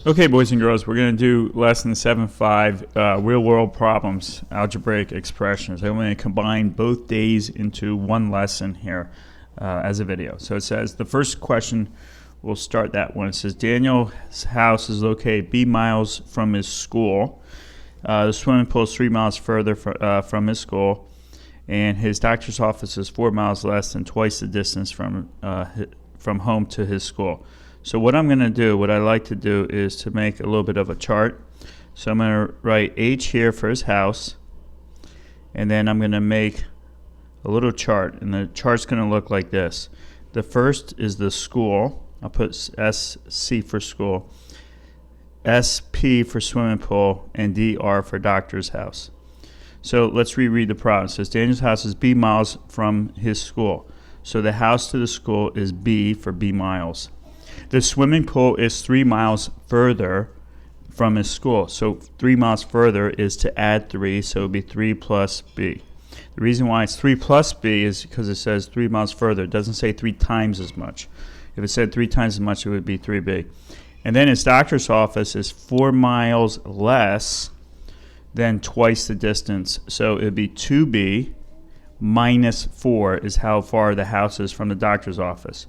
Okay, boys and girls, we're going to do lesson 7.5, real-world problems, algebraic expressions. I'm going to combine both days into one lesson here as a video. So it says, the first question, we'll start that one. It says, Daniel's house is located B miles from his school. The swimming pool is 3 miles further from his school, and his doctor's office is 4 miles less than twice the distance from home to his school. So what I'm going to do, what I like to do is to make a little bit of a chart. So I'm going to write H here for his house, and then I'm going to make a little chart, and the chart's going to look like this. The first is the school. I'll put SC for school, SP for swimming pool, and DR for doctor's house. So let's reread the problem. It says Daniel's house is B miles from his school. So the house to the school is B for B miles. The swimming pool is 3 miles further from his school. So 3 miles further is to add 3, so it would be 3 plus B. The reason why it's 3 plus B is because it says 3 miles further. It doesn't say 3 times as much. If it said 3 times as much, it would be 3B. And then his doctor's office is 4 miles less than twice the distance. So it would be 2B minus 4 is how far the house is from the doctor's office.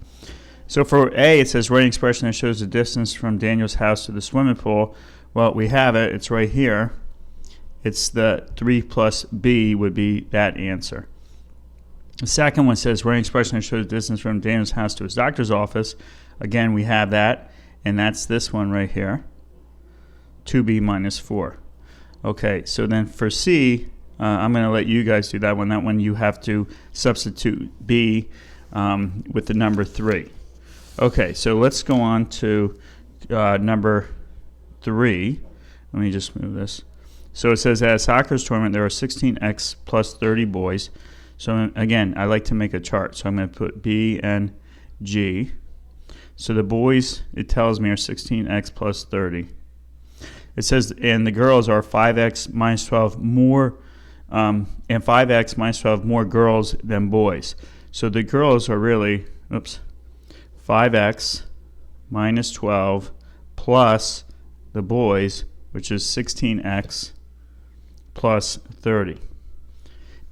So for A, it says write an expression that shows the distance from Daniel's house to the swimming pool. Well, we have it. It's right here. It's the 3 plus B would be that answer. The second one says write an expression that shows the distance from Daniel's house to his doctor's office. Again, we have that, and that's this one right here, 2B minus 4. Okay, so then for C, I'm going to let you guys do that one. That one you have to substitute B with the number 3. Okay, so let's go on to number 3. Let me just move this. So it says at a soccer tournament there are 16x plus 30 boys. So again, I like to make a chart. So I'm going to put B and G. So the boys, it tells me, are 16x plus 30. It says, and the girls are 5x minus 12 more, and 5x minus 12 more girls than boys. So the girls are really, 5x minus 12 plus the boys, which is 16x plus 30.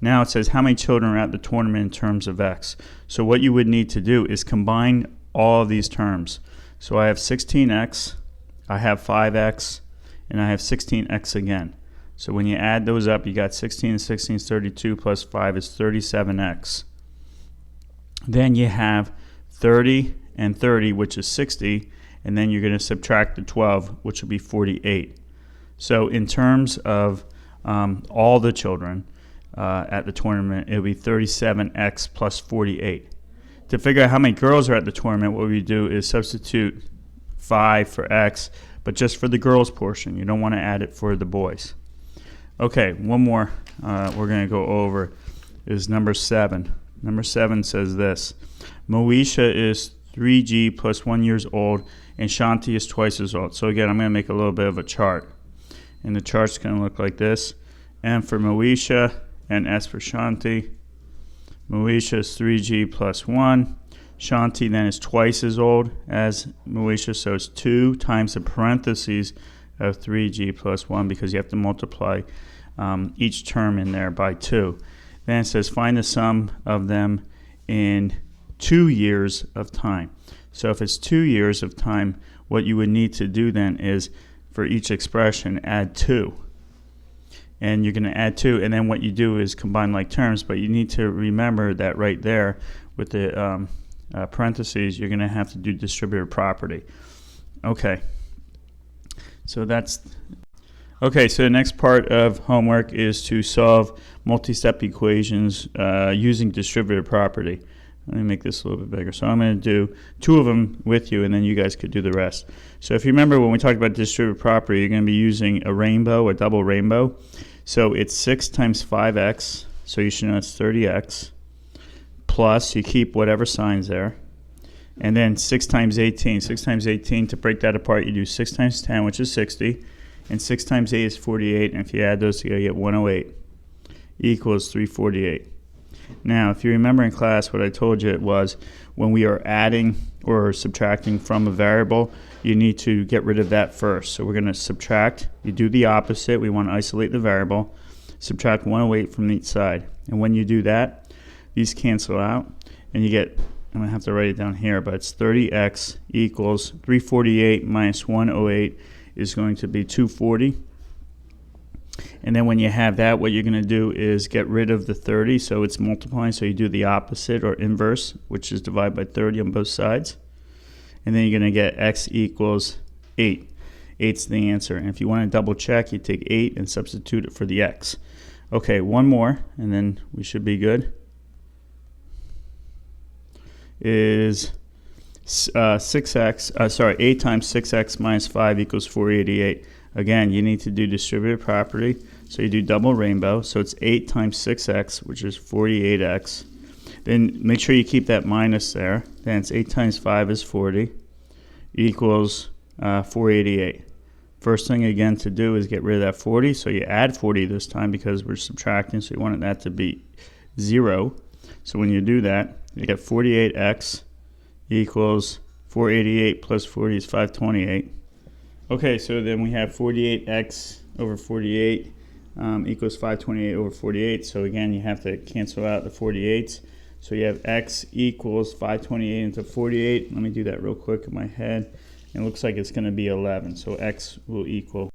Now it says how many children are at the tournament in terms of x. So what you would need to do is combine all of these terms. So I have 16x, I have 5x, and I have 16x again. So when you add those up, you got 16 and 16 is 32 plus 5 is 37x. Then you have 30 and 30, which is 60, and then you're going to subtract the 12, which will be 48. So in terms of all the children at the tournament, it will be 37x plus 48. To figure out how many girls are at the tournament, what we do is substitute 5 for x, but just for the girls portion. You don't want to add it for the boys. Okay, one more we're going to go over is number 7. Number 7 says this. Moesha is 3G plus 1 years old, and Shanti is twice as old. So again, I'm going to make a little bit of a chart. And the chart's going to look like this. M for Moesha and S for Shanti. Moesha is 3G plus 1. Shanti then is twice as old as Moesha, so it's 2 times the parentheses of 3G plus 1 because you have to multiply each term in there by 2. Then it says find the sum of them in 2 years of time. So if it's 2 years of time, what you would need to do then is for each expression add 2. And you're going to add 2, and then what you do is combine like terms, but you need to remember that right there with the parentheses, you're going to have to do distributive property. Okay. So that's... Okay, so the next part of homework is to solve multi-step equations using distributive property. Let me make this a little bit bigger. So I'm going to do 2 of them with you, and then you guys could do the rest. So if you remember when we talked about distributive property, you're going to be using a rainbow, a double rainbow. So it's 6 times 5x, so you should know it's 30x, plus you keep whatever sign's there. And then 6 times 18. 6 times 18, to break that apart, you do 6 times 10, which is 60. And 6 times 8 is 48, and if you add those together, you get 108 equals 348. Now, if you remember in class, what I told you it was when we are adding or subtracting from a variable, you need to get rid of that first. So we're going to subtract. You do the opposite. We want to isolate the variable. Subtract 108 from each side. And when you do that, these cancel out, and you get, I'm going to have to write it down here, but it's 30x equals 348 minus 108 is going to be 240. And then when you have that, what you're going to do is get rid of the 30, so it's multiplying, so you do the opposite or inverse, which is divide by 30 on both sides. And then you're going to get x equals 8. 8's the answer. And if you want to double check, you take 8 and substitute it for the x. Okay, one more, and then we should be good. Is 8 times 6x minus 5 equals 488. Again, you need to do distributive property, so you do double rainbow. So it's 8 times 6x, which is 48x. Then make sure you keep that minus there. Then it's 8 times 5 is 40, equals 488. First thing again to do is get rid of that 40. So you add 40 this time because we're subtracting, so you want that to be 0. So when you do that, you get 48x equals 488 plus 40 is 528. Okay, so then we have 48x over 48 equals 528 over 48. So again, you have to cancel out the 48s. So you have x equals 528 into 48. Let me do that real quick in my head. It looks like it's going to be 11. So x will equal